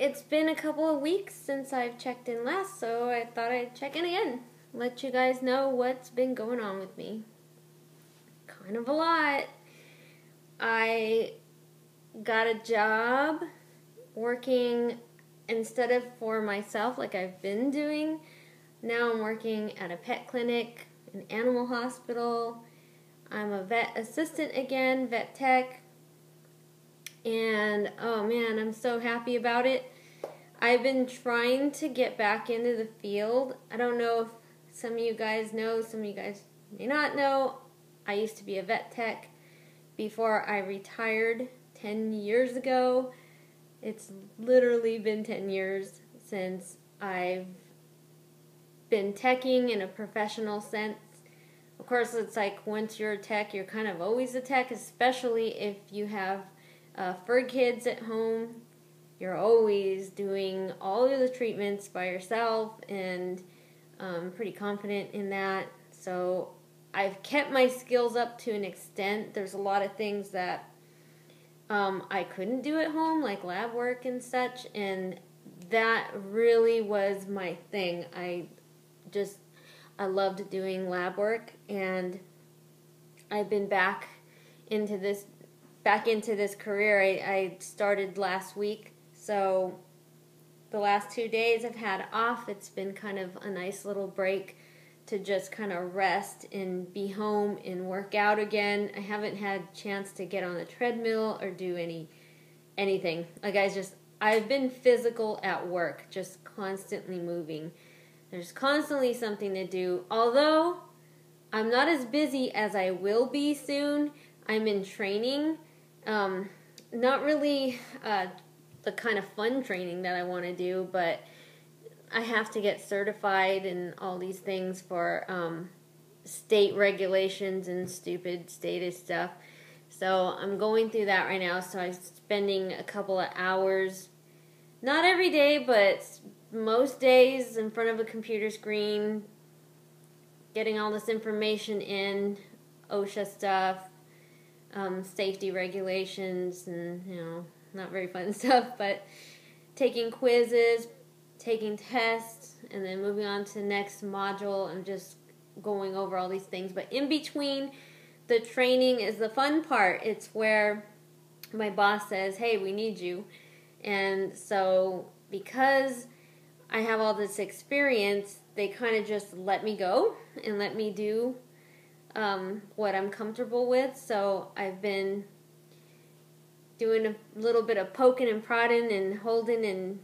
it's been a couple of weeks since I've checked in last, so I thought I'd check in again. Let you guys know what's been going on with me. Kind of a lot. I got a job working instead of for myself like I've been doing. Now I'm working at a pet clinic, an animal hospital. I'm a vet assistant again, vet tech. And oh man, I'm so happy about it. I've been trying to get back into the field. I don't know if some of you guys know, some of you guys may not know. I used to be a vet tech before I retired 10 years ago. It's literally been 10 years since I've been teching in a professional sense. Of course, it's like once you're a tech, you're kind of always a tech, especially if you have fur kids at home. You're always doing all of the treatments by yourself, and I'm pretty confident in that. So I've kept my skills up to an extent. There's a lot of things that I couldn't do at home, like lab work and such, and that really was my thing. I loved doing lab work, and I've been back into this career. I started last week, so the last 2 days I've had off. It's been kind of a nice little break to just kind of rest and be home and work out again. I haven't had a chance to get on the treadmill or do anything. Like I've been physical at work, just constantly moving. There's constantly something to do. Although I'm not as busy as I will be soon. I'm in training. Not really the kind of fun training that I want to do, but I have to get certified and all these things for state regulations and stupid status stuff. So I'm going through that right now. So I'm spending a couple of hours, not every day, but most days in front of a computer screen, getting all this information in, OSHA stuff, safety regulations, and not very fun stuff, but taking quizzes, taking tests, and then moving on to the next module and just going over all these things. But in between, the training is the fun part. It's where my boss says, hey, we need you. And so because I have all this experience, they kind of just let me go and let me do what I'm comfortable with. So I've been doing a little bit of poking and prodding and holding and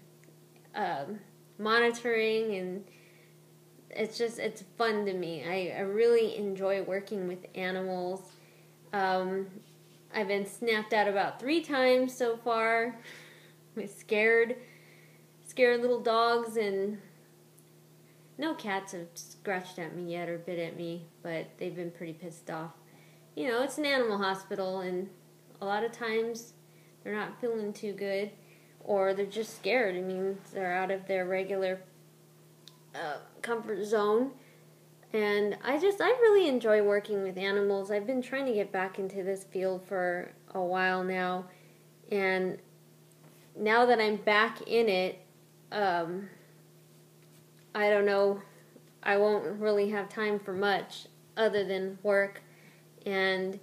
monitoring, and it's fun to me. I really enjoy working with animals. I've been snapped at about 3 times so far. I'm scared little dogs, and no cats have scratched at me yet or bit at me, but they've been pretty pissed off. It's an animal hospital, and a lot of times they're not feeling too good, or they're just scared. I mean, they're out of their regular comfort zone. And I really enjoy working with animals. I've been trying to get back into this field for a while now, and now that I'm back in it, I don't know, I won't really have time for much other than work. And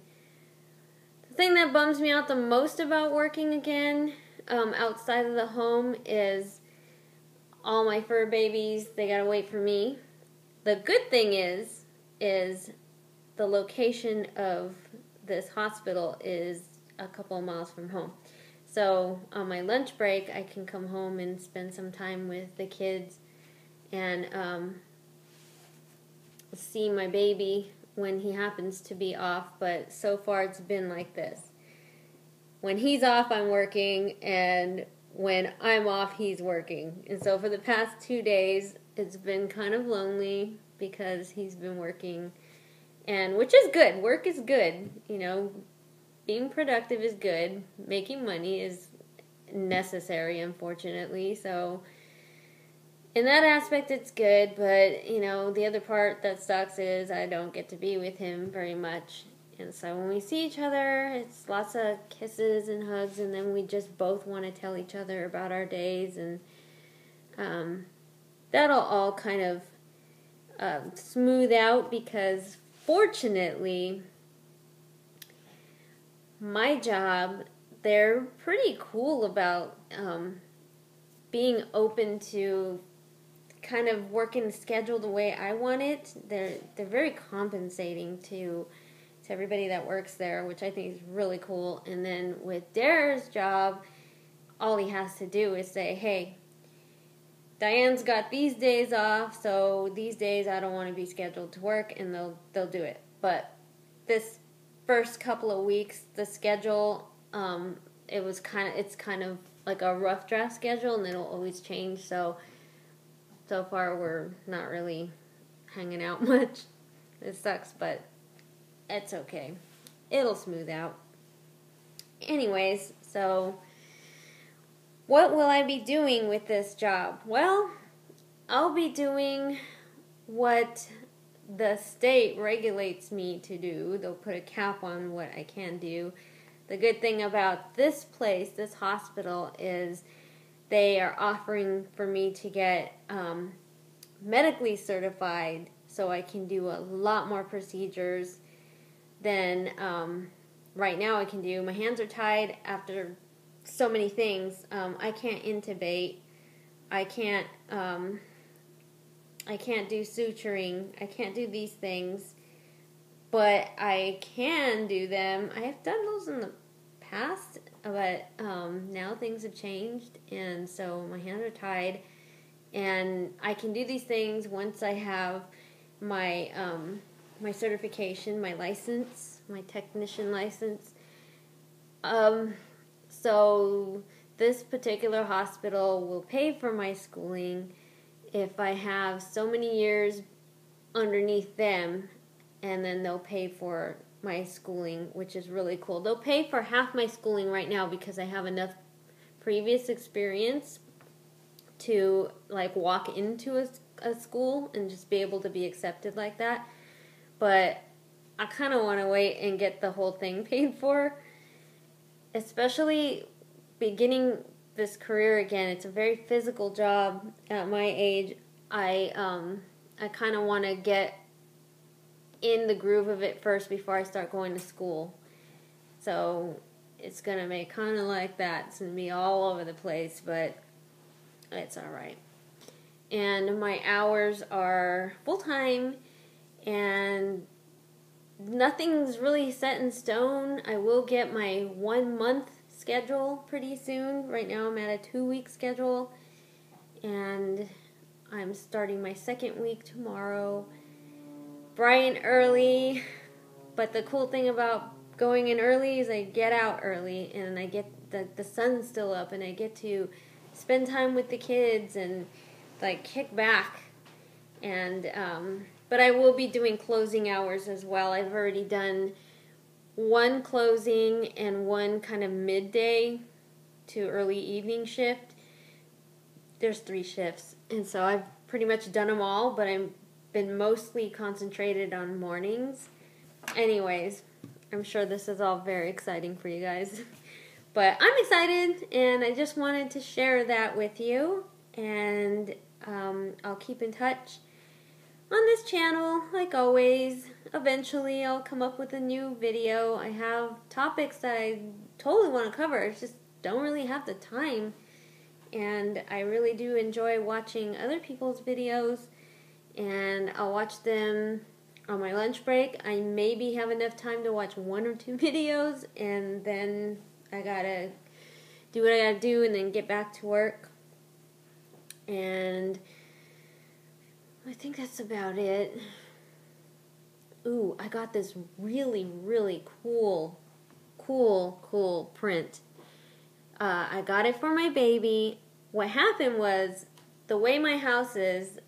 the thing that bums me out the most about working again outside of the home is all my fur babies, they gotta wait for me. The good thing is the location of this hospital is a couple of miles from home. So on my lunch break, I can come home and spend some time with the kids and see my baby when he happens to be off. But so far it's been like this. When he's off, I'm working, and when I'm off, he's working. And so for the past 2 days, it's been kind of lonely because he's been working, and which is good. Work is good. Being productive is good. Making money is necessary, unfortunately. So in that aspect, it's good. But, the other part that sucks is I don't get to be with him very much. And so when we see each other, it's lots of kisses and hugs, and then we just both want to tell each other about our days, and that'll all kind of smooth out, because fortunately, my job, they're pretty cool about being open to kind of working the schedule the way I want it. They're very compensating to everybody that works there, which I think is really cool. And then with Dare's job, all he has to do is say, hey, Diane's got these days off, so these days I don't want to be scheduled to work, and they'll do it. But this first couple of weeks, the schedule, it's kind of like a rough draft schedule, and it'll always change. So far we're not really hanging out much. It sucks, but it's okay. It'll smooth out. Anyways, so what will I be doing with this job? Well, I'll be doing what the state regulates me to do. They'll put a cap on what I can do. The good thing about this place, this hospital, is they are offering for me to get medically certified, so I can do a lot more procedures than right now I can do. My hands are tied after so many things. I can't intubate. I can't do suturing. I can't do these things, but I can do them. I have done those in the past, but now things have changed, and so my hands are tied, and I can do these things once I have my my certification, my license, my technician license. So this particular hospital will pay for my schooling if I have so many years underneath them, and then they'll pay for my schooling, which is really cool. They'll pay for half my schooling right now because I have enough previous experience to like walk into a school and just be able to be accepted like that. But I kind of want to wait and get the whole thing paid for, especially beginning this career again. It's a very physical job at my age. I kind of want to get in the groove of it first before I start going to school. So it's going to be kind of like that. It's going to be all over the place, but it's all right. And my hours are full-time, and nothing's really set in stone. I will get my 1 month schedule pretty soon. Right now I'm at a 2-week schedule, and I'm starting my 2nd week tomorrow. Bright and early, but the cool thing about going in early is I get out early, and I get the sun's still up, and I get to spend time with the kids and like kick back. And but I will be doing closing hours as well. I've already done 1 closing and 1 kind of midday to early evening shift. There's 3 shifts, and so I've pretty much done them all, but I've been mostly concentrated on mornings. Anyways, I'm sure this is all very exciting for you guys. But I'm excited, and I just wanted to share that with you. And I'll keep in touch on this channel, like always. Eventually, I'll come up with a new video. I have topics that I totally want to cover. I just don't really have the time. And I really do enjoy watching other people's videos. And I'll watch them on my lunch break. I maybe have enough time to watch 1 or 2 videos, and then I gotta do what I gotta do and then get back to work. And I think that's about it. Ooh, I got this really, really cool print. I got it for my baby. What happened was, the way my house is,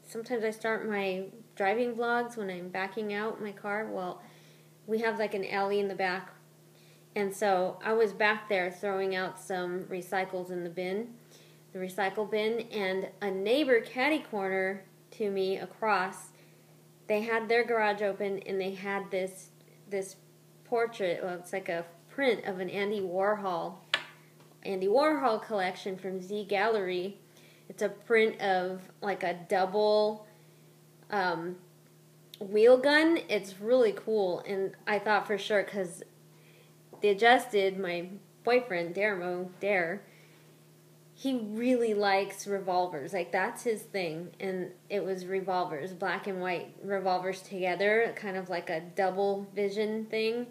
sometimes I start my driving vlogs when I'm backing out my car. Well, we have like an alley in the back, and so I was back there throwing out some recycles in the recycle bin, and a neighbor catty corner to me across, they had their garage open, and they had this this portrait. Well, it's like a print of an Andy Warhol collection from Z Gallery. It's a print of like a double wheel gun. It's really cool, and I thought for sure, because the Adjusted, my boyfriend Dare, he really likes revolvers. Like, that's his thing, and it was revolvers, black and white revolvers together, kind of like a double vision thing,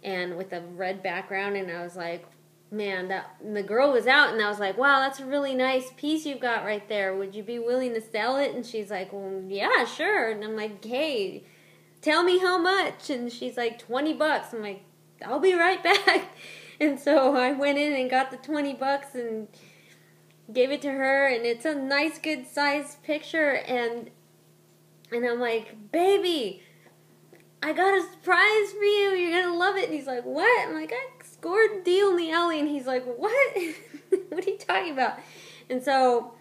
and with a red background. And I was like, man, the girl was out, and I was like, wow, that's a really nice piece you've got right there. Would you be willing to sell it? And she's like, well, yeah, sure. And I'm like, hey, tell me how much. And she's like, $20. I'm like, I'll be right back. And so I went in and got the $20 and gave it to her, and it's a nice, good sized picture. And I'm like, baby, I got a surprise for you. You're gonna love it. And he's like, what? I'm like, I scored a deal in the alley. And he's like, what? What are you talking about? And so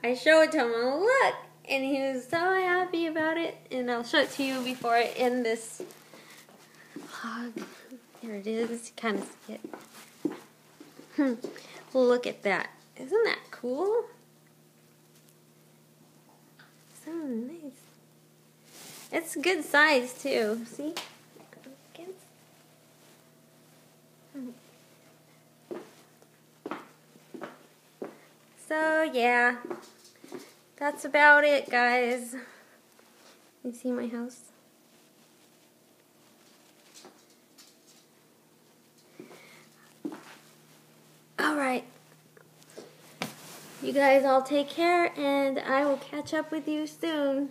I show it to him. I'm like, look. And he was so happy about it. And I'll show it to you before I end this vlog. Here it is. Kind of see it. Look at that. Isn't that cool? So nice. It's good size too. See? So yeah, that's about it, guys. You see my house? Alright. You guys all take care, and I will catch up with you soon.